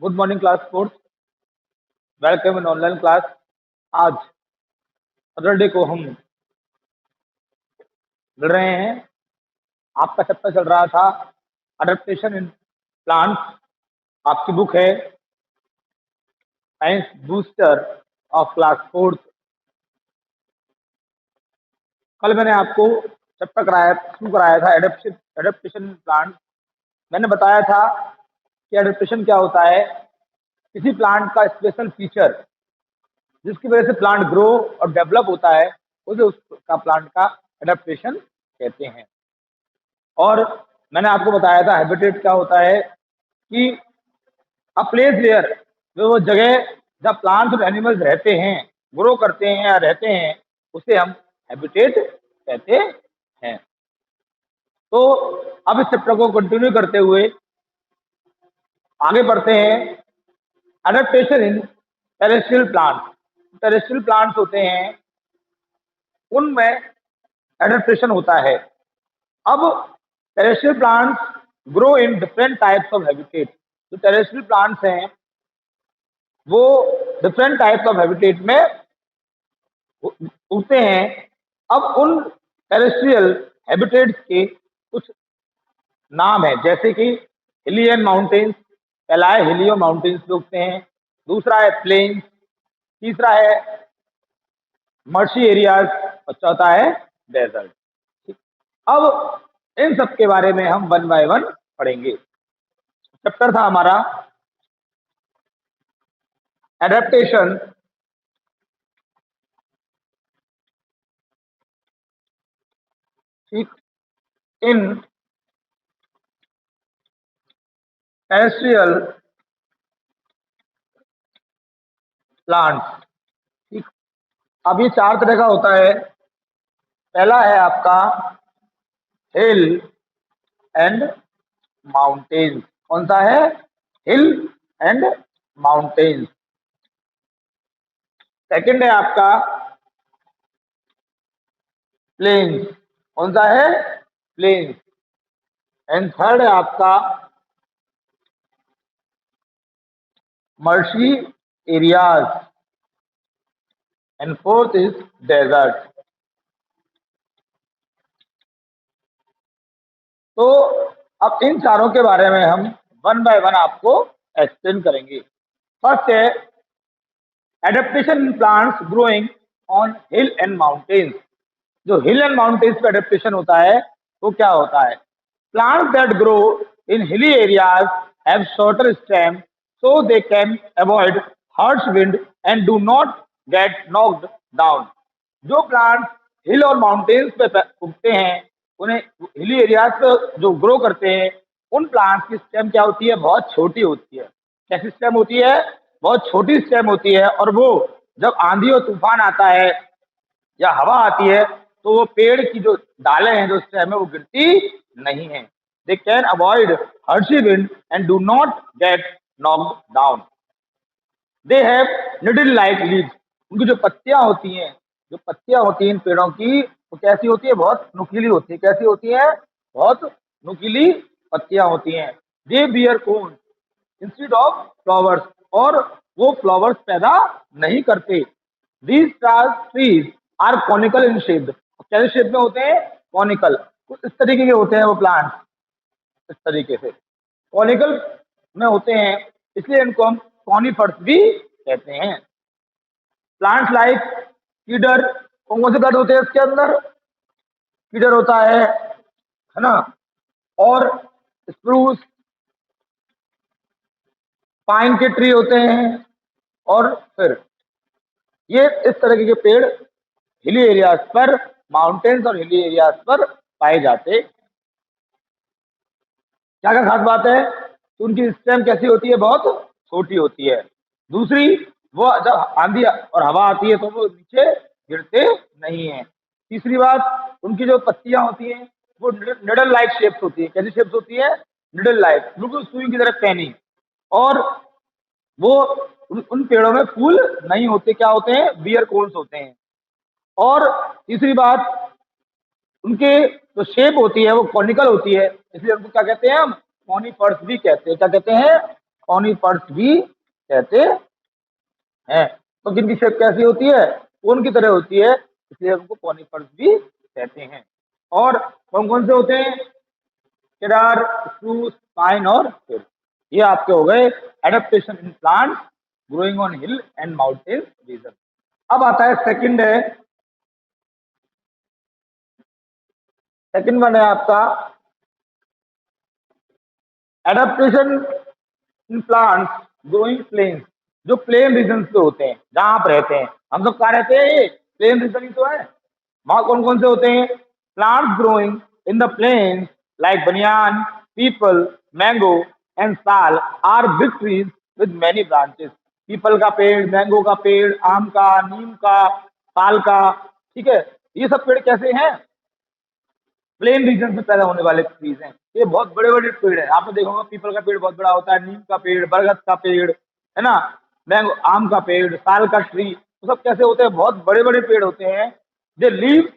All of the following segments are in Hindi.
Good morning class fourth. Welcome in online class. आज सैटरडे को हम मिल रहे हैं। आपका चैप्टर चल रहा था अडेप्टेशन इन प्लांट्स। आपकी बुक है science booster of class fourth. कल मैंने आपको चैप्टर शुरू कराया था एडेप्टेशन इन प्लांट्स। मैंने बताया था कि एडेप्टेशन क्या होता है, किसी प्लांट का स्पेशल फीचर जिसकी वजह से प्लांट ग्रो और डेवलप होता है, उसे उसका प्लांट का एडेप्टेशन कहते हैं। और मैंने आपको बताया था हैबिटेट क्या होता है कि अ प्लेस वेयर, जो वो जगह जहाँ प्लांट्स और एनिमल्स रहते हैं, ग्रो करते हैं या रहते हैं, उसे हम हैबिटेट कहते हैं। तो अब इस चैप्टर को कंटिन्यू करते हुए आगे बढ़ते हैं। Adaptation in terrestrial plants. Terrestrial plants होते हैं, उनमें एडेप्टेशन होता है। अब terrestrial plants grow in different types of habitat. जो टेरेस्ट्रियल प्लांट्स हैं वो डिफरेंट टाइप्स ऑफ हैबिटेट में उगते हैं। अब उन टेरेस्ट्रियल हैबिटेट्स के कुछ नाम है, जैसे कि हिली एंड माउंटेन्स। पहला है हिली और माउंटेन्स पे उगते हैं। दूसरा है प्लेन्स। तीसरा है मर्शी एरियाज और चौथा है डेजर्ट। अब इन सब के बारे में हम वन बाय वन पढ़ेंगे। चैप्टर था हमारा एडेप्टेशन इन टेरेस्ट्रियल प्लांट्स। ठीक, अब ये चार तरह का होता है। पहला है आपका हिल एंड माउंटेन्स। कौन सा है? हिल एंड माउंटेन्स। सेकंड है आपका प्लेन्स। कौन सा है? प्लेन्स। एंड थर्ड है आपका marshy areas. And fourth is desert. तो अब इन चारों के बारे में हम वन बाय वन आपको एक्सप्लेन करेंगे। फर्स्ट है adaptation in plants growing on hill and mountains. जो हिल एंड माउंटेन्स पे एडेप्टेशन होता है वो क्या होता है? Plants that grow in hilly areas have shorter stem so they can avoid harsh wind and do not gate knocked down. जो प्लांट्स हिल और माउंटेन्स पे उगते हैं, उन्हें हिली एरियाज पे जो ग्रो करते हैं, उन प्लांट्स की स्टेम क्या होती है? बहुत छोटी होती है। कैसी स्टेम होती है? बहुत छोटी स्टेम होती है। और वो जब आंधी और तूफान आता है या हवा आती है तो वो पेड़ की जो डालें हैं, जो स्टेम है, वो गिरती नहीं है। They can avoid Hershey wind and do not gate knocked down. They have needle like leaves. उनकी जो पत्तियां होती हैं, इन पेड़ों की, वो कैसी होती है? बहुत नुकीली होती है। कैसी होती है? बहुत नुकीली पत्तियां होती हैं। They bear cone instead of flowers. और वो फ्लावर्स पैदा नहीं करते। These trees are conical in shape. कैसे शेप में होते हैं? कॉनिकल। कुछ इस तरीके के होते हैं वो प्लांट्स, इस तरीके से कॉनिकल में होते हैं, इसलिए इनको हम कॉनिफर्स भी कहते हैं। Plants like cedar. कौन से प्लांट होते हैं इसके अंदर? कीडर होता है ना, और स्प्रूस, पाइन के ट्री होते हैं। और फिर ये इस तरह के पेड़ हिली एरियाज पर, माउंटेन्स और हिली एरियाज पर पाए जाते। क्या क्या खास बात है? तो उनकी स्टेम कैसी होती है? बहुत छोटी होती है। दूसरी, वो जब आंधी और हवा आती है तो वो नीचे गिरते नहीं है। तीसरी बात, उनकी जो पत्तियां होती हैं वो निडल लाइक शेप्स होती है। कैसी शेप्स होती है? निडल लाइक, बिल्कुल सुई की तरह पैनी। और वो उन पेड़ों में फूल नहीं होते। क्या होते हैं? बियर कोन्स होते हैं। और तीसरी बात, उनके जो शेप होती है वो कॉनिकल होती है, इसलिए उनको क्या कहते हैं? हम कॉनिफर्स भी कहते हैं। क्या कहते हैं? कॉनिफर्स भी कहते हैं। तो जिनकी शेप कैसी होती है, कोन की तरह होती है, इसलिए उनको कॉनिफर्स भी कहते हैं। और कौन कौन से होते हैं, केदार, स्प्रूस, पाइन और फिर। ये आपके हो गए adaptation in plants growing on hill and mountain region. अब आता है सेकंड वन है आपका adaptation in plants growing plains, जो प्लेन रीजन पे होते हैं, जहां आप रहते हैं। हम सब कहाँ रहते हैं, ये प्लेन रीजन ही तो है। वहां कौन कौन से होते हैं, plants growing in the plains like banyan, peepal, mango and sal are big trees with many branches. पीपल का पेड़, मैंगो का पेड़, आम का, नीम का, साल का, ठीक है। ये सब पेड़ कैसे हैं, प्लेन रीजन में पैदा होने वाले ट्रीज हैं। ये बहुत बड़े बड़े पेड़ हैं, आपने देखा होगा पीपल का पेड़ बहुत बड़ा होता है, नीम का पेड़, बरगद का पेड़, है ना, मैंगो, आम का पेड़, साल का ट्री, वो सब कैसे होते हैं, बहुत बड़े बड़े पेड़ होते हैं। दे लीव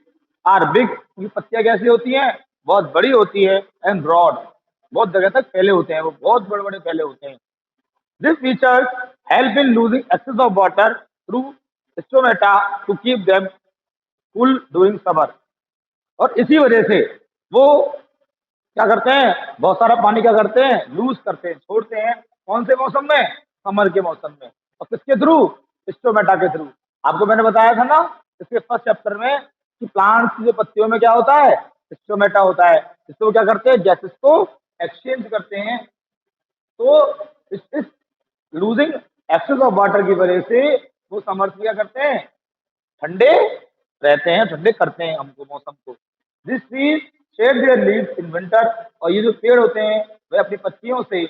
आर बिग, उनकी पत्तियां कैसी होती हैं, बहुत बड़ी होती है, एंड ब्रॉड, बहुत जगह तक फैले होते हैं, वो बहुत बड़े बड़े फैले होते हैं। This features help in losing excess of water through stomata to keep them cool during summer. और इसी वजह से वो क्या करते हैं, बहुत सारा पानी क्या करते हैं, लूज करते हैं, छोड़ते हैं। कौन से मौसम में, समर के मौसम में। और किसके थ्रू, स्टोमेटा के थ्रू। आपको मैंने बताया था ना इसके फर्स्ट चैप्टर में कि प्लांट्स की जो पत्तियों में क्या होता है, स्टोमेटा होता है। इससे वो क्या करते हैं, गैसेस को एक्सचेंज करते हैं। तो इस लूजिंग एक्सेस ऑफ वाटर की वजह से वो समर्स में क्या करते हैं, ठंडे रहते हैं, ठंडे करते हैं हमको, मौसम को। This trees shade there leaves in winter, और ये जो पेड़ होते हैं वे अपनी पत्तियों से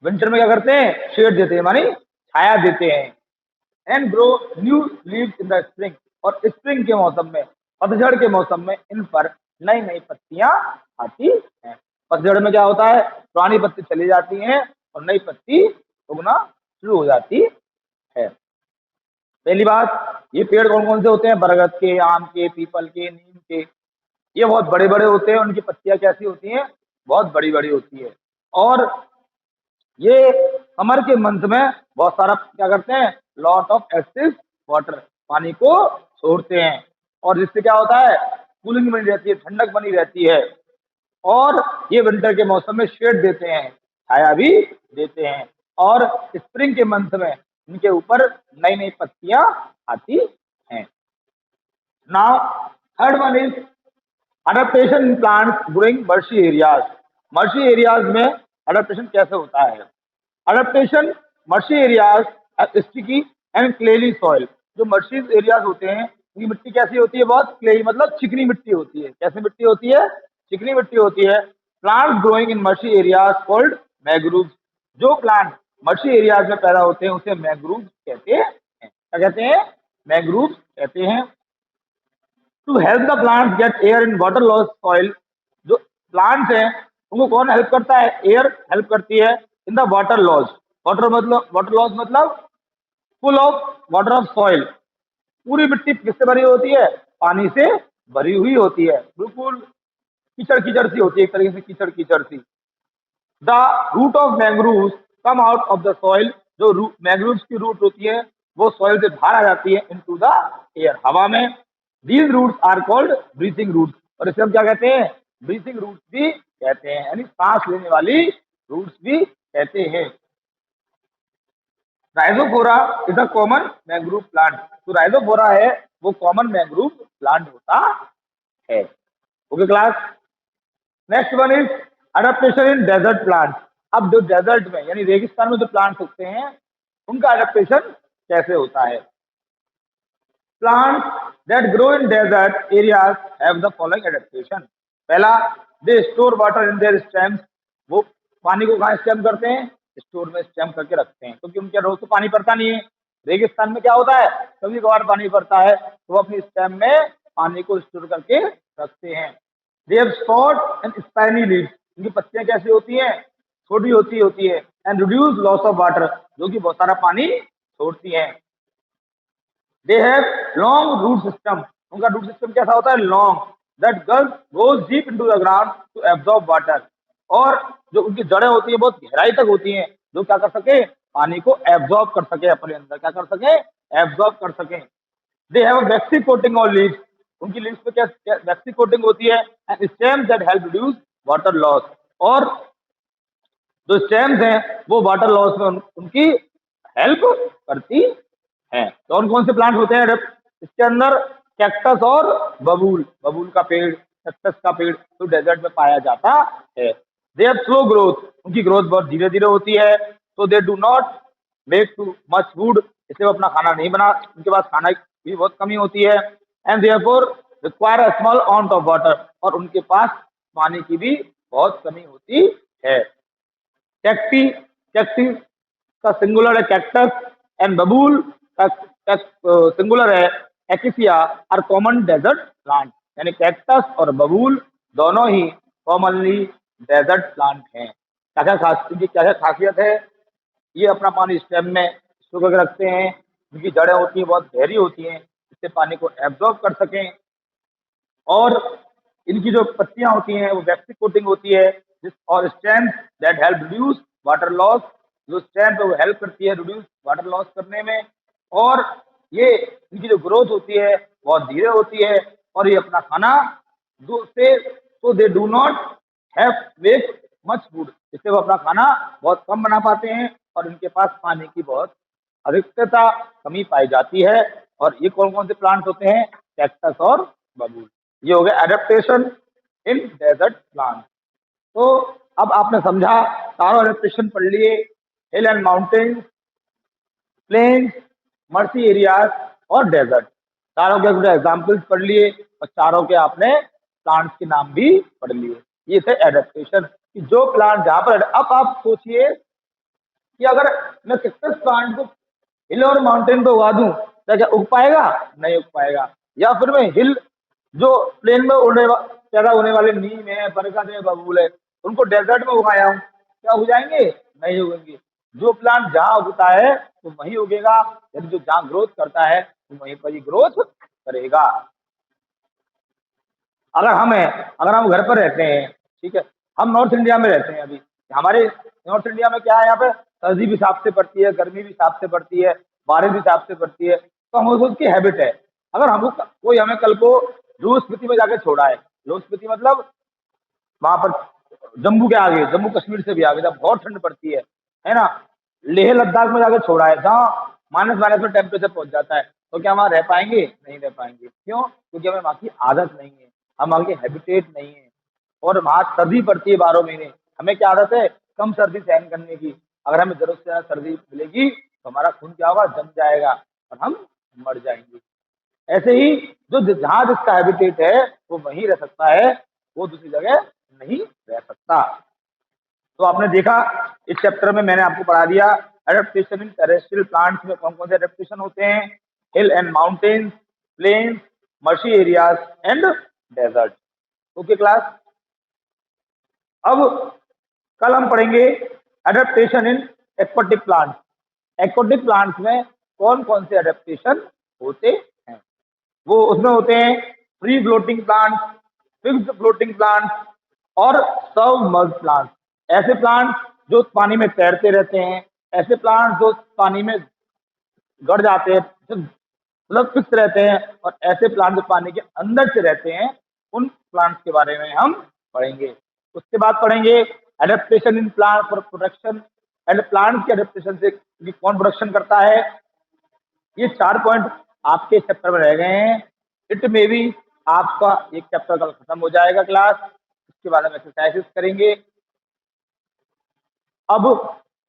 विंटर में क्या करते हैं, शेड देते हैं, मानी छाया देते हैं। And grow new leaves in the spring, और स्प्रिंग के मौसम में, पतझड़ के मौसम में इन पर नई नई पत्तियां आती हैं। पतझड़ में क्या होता है, पुरानी पत्ती चली जाती हैं और नई पत्ती उगना शुरू हो जाती है। पहली बात, ये पेड़ कौन कौन से होते हैं, बरगद के, आम के, पीपल के, नीम के। ये बहुत बड़े बड़े होते हैं, उनकी पत्तियां कैसी होती हैं, बहुत बड़ी बड़ी होती है। और ये समर के मंथ में बहुत सारा क्या करते हैं, लॉट ऑफ एक्सेस वाटर, पानी को छोड़ते हैं। और जिससे क्या होता है, कूलिंग बनी रहती है, ठंडक बनी रहती है। और ये विंटर के मौसम में शेड देते हैं, छाया भी देते हैं। और स्प्रिंग के मंथ में इनके ऊपर नई नई पत्तियां आती हैं। Now third one is adaptation in plants growing marshy areas. Marshy areas में अडेप्टेशन कैसे होता है, adaptation marshy areas sticky and clayey soil. जो मर्शी एरियाज होते हैं उनकी मिट्टी कैसी होती है, बहुत क्लेई, मतलब चिकनी मिट्टी होती है। कैसी मिट्टी होती है, चिकनी मिट्टी होती है। Plant growing in marshy areas called mangroves. जो प्लांट मर्शी एरियाज में पैदा होते हैं उसे मैंग्रोव्स कहते हैं। क्या कहते हैं, मैंग्रोव्स कहते हैं। To help the plants get air in water loss soil, जो प्लांट्स हैं उनको कौन हेल्प करता है, एयर हेल्प करती है in the water loss. Water loss मतलब full of water of soil. पूरी मिट्टी किससे भरी होती है, पानी से भरी हुई होती है, बिल्कुल कीचड़ कीचड़ सी होती है, एक तरीके से कीचड़ कीचड़ सी। The root of mangroves come out of the soil, जो मैंग्रोव्स की रूट होती है वो सॉइल से बाहर आ जाती है इनटू द एयर, हवा में। These roots are called breathing roots, और इसे हम क्या कहते हैं, ब्रीथिंग रूट्स भी कहते हैं, यानी सांस लेने वाली रूट्स भी कहते हैं। Rhizophora is a common mangrove plant. जो राइजोफोरा है वो कॉमन मैंग्रोव प्लांट होता है। Okay class. Next one is adaptation in desert plant. अब जो डेजर्ट में यानी रेगिस्तान में जो प्लांट्स उगते हैं उनका अडेप्टेशन कैसे होता है। Plants that grow in desert areas have the following adaptation. पहला, they store water in their stems. वो पानी को कहाँ स्टेम करते हैं, स्टोर में स्टेम करके रखते हैं, क्योंकि उनके रोज तो पानी पड़ता नहीं है। रेगिस्तान में क्या होता है, कभी कभार पानी पड़ता है, तो वो अपनी स्टेम में पानी को स्टोर करके रखते हैं। They have short and spiny leaves. उनकी पत्तियां कैसी होती हैं, छोटी होती है। And reduce loss of water, जो कि बहुत सारा पानी छोड़ती है। They have long root system. उनका रूट सिस्टम कैसा होता है, long, that goes deep into the ground to absorb water. और जो उनकी जड़ें होती है बहुत गहराई तक होती हैं, जो क्या कर सके, पानी को एब्जॉर्ब कर सके, अपने अंदर क्या कर सके, एब्जॉर्ब कर सके। They have vaccine coating on leaves, उनकी लीव्स पे क्या वैक्सी कोटिंग होती है, and stems that help reduce water loss, और जो स्टेम्स हैं वो वाटर लॉस में उनकी हेल्प करती हैं। कौन कौन से प्लांट होते हैं इसके अंदर, कैक्टस और बबूल, बबूल का पेड़, कैक्टस का पेड़ तो डेजर्ट में पाया जाता है। दे आर स्लो ग्रोथ, उनकी ग्रोथ बहुत धीरे धीरे होती है, तो they do not make too much food, इसलिए वो अपना खाना नहीं बना, उनके पास खाना की बहुत कमी होती है, and therefore require a small amount of water, और उनके पास पानी की भी बहुत कमी होती है। कैक्टी, कैक्टी का सिंगुलर है कैक्टस, एंड बबूल का सिंगुलर है एकिसिया, आर कॉमन डेजर्ट प्लांट, यानी कैक्टस और बबूल दोनों ही कॉमनली डेजर्ट प्लांट हैं। क्या क्या खासियत है, ये अपना पानी स्टेम में स्टोर करके रखते हैं, उनकी जड़ें होती हैं बहुत गहरी होती हैं, इससे पानी को एब्जॉर्ब कर सकें, और इनकी जो पत्तियां होती हैं वो वैक्सी कोटिंग होती है, और stem that help reduce water loss, जो स्टेम है वो हेल्प करती है रिड्यूस वाटर लॉस करने में, और ये इनकी जो ग्रोथ होती है बहुत धीरे होती है, और ये अपना खाना दो से, तो they do not have waste much food, इससे वो अपना खाना बहुत कम बना पाते हैं, और इनके पास पानी की बहुत अधिकता कमी पाई जाती है। और ये कौन कौन से प्लांट होते हैं, कैक्टस और बबूल। ये हो गया एडेप्टेशन इन डेजर्ट प्लांट। तो अब आपने समझा, चारों एडेप्टेशन पढ़ लिए, hill and mountains, plains, marshy areas और डेजर्ट, चारों के कुछ एग्जाम्पल्स पढ़ लिए, और चारों के आपने प्लांट्स के नाम भी पढ़ लिए। ये थे एडेप्टेशन, कि जो प्लांट जहां पर, अब आप सोचिए कि अगर मैं कैक्टस प्लांट को हिल और माउंटेन पे उगा दूं तो क्या उग पाएगा, नहीं उग पाएगा। या फिर मैं हिल, जो प्लेन में पैदा होने वाले नीम है, बरगद है, बबूल है, उनको डेजर्ट में उगाया हूं, क्या उग जाएंगे, नहीं उगेंगे। जो प्लांट जहां उगता है तो वहीं उगेगा, यदि जो जहां ग्रोथ करता है तो वहीं पर ही ग्रोथ करेगा। अगर हम घर पर रहते हैं, ठीक है, हम नॉर्थ इंडिया में रहते हैं, अभी हमारे नॉर्थ इंडिया में क्या है, यहाँ पे सर्दी भी हिसाब से पड़ती है, गर्मी भी हिसाब से पड़ती है, बारिश भी हिसाब से पड़ती है, तो हम उसकी हैबिट है। अगर हमको कोई हमें कल को लूज स्पीति में जाके छोड़ा है, लूज स्पीति मतलब वहां पर जम्मू के आगे, जम्मू कश्मीर से भी आगे जब बहुत ठंड पड़ती है ना, लेह लद्दाख में जाके छोड़ा है जहाँ माइनस माइनस में टेम्परेचर पहुंच जाता है, तो क्या वहां रह पाएंगे, नहीं रह पाएंगे। क्यों, क्योंकि हमें वहां की आदत नहीं है, हम वहां के हैबिटेट नहीं है, और वहां सर्दी पड़ती है 12 महीने, हमें क्या आदत है, कम सर्दी सहन करने की। अगर हमें जरूरत से ज्यादा सर्दी मिलेगी तो हमारा खून क्या होगा, जम जाएगा और हम मर जाएंगे। ऐसे ही जो जहां जिसका हैबिटेट है वो वहीं रह सकता है, वो दूसरी जगह नहीं रह सकता। तो आपने देखा, इस चैप्टर में मैंने आपको पढ़ा दिया एडेप्टेशन इन टेरेस्ट्रियल प्लांट्स में कौन कौन से एडेप्टेशन होते हैं, hill and mountains, plains, marshy areas and desert. Okay class, अब कल हम पढ़ेंगे adaptation in aquatic plants. Aquatic plants में कौन कौन से एडेप्टेशन होते हैं, वो उसमें होते हैं free floating plants, fixed floating plants और सबमर्ज प्लांट्स। ऐसे प्लांट्स जो पानी में तैरते रहते हैं, ऐसे प्लांट्स जो पानी में गड़ जाते हैं, जो मतलब फिक्स रहते हैं, और ऐसे प्लांट जो पानी के अंदर से रहते हैं, उन प्लांट्स के बारे में हम पढ़ेंगे। उसके बाद पढ़ेंगे adaptation in plant for production, and plant के एडेप्टेशन से कौन प्रोडक्शन करता है। ये 4 पॉइंट आपके चैप्टर में रह गए हैं। इट में भी आपका एक चैप्टर कल खत्म हो जाएगा क्लास, इसके बारे में एक्सरसाइजेस करेंगे। अब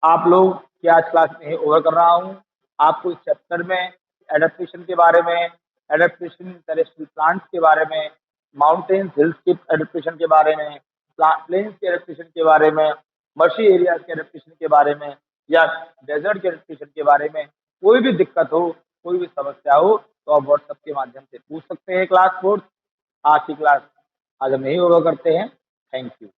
आप लोग की आज क्लास में ओवर कर रहा हूँ, आपको इस चैप्टर में एडेप्टेशन के बारे में, एडेप्टेशन टेरेस्ट्रियल प्लांट्स के बारे में, माउंटेन्स हिल्स के एडेप्टेशन के बारे में, प्लेन्स के एडेप्टेशन के बारे में, मर्शी एरियाज के एडेप्टेशन के बारे में, या डेजर्ट के एडेप्टेशन के बारे में कोई भी दिक्कत हो, कोई भी समस्या हो तो आप व्हाट्सएप के माध्यम से पूछ सकते हैं। क्लास 4 आज की क्लास आज हम यही ओवर करते हैं। Thank you.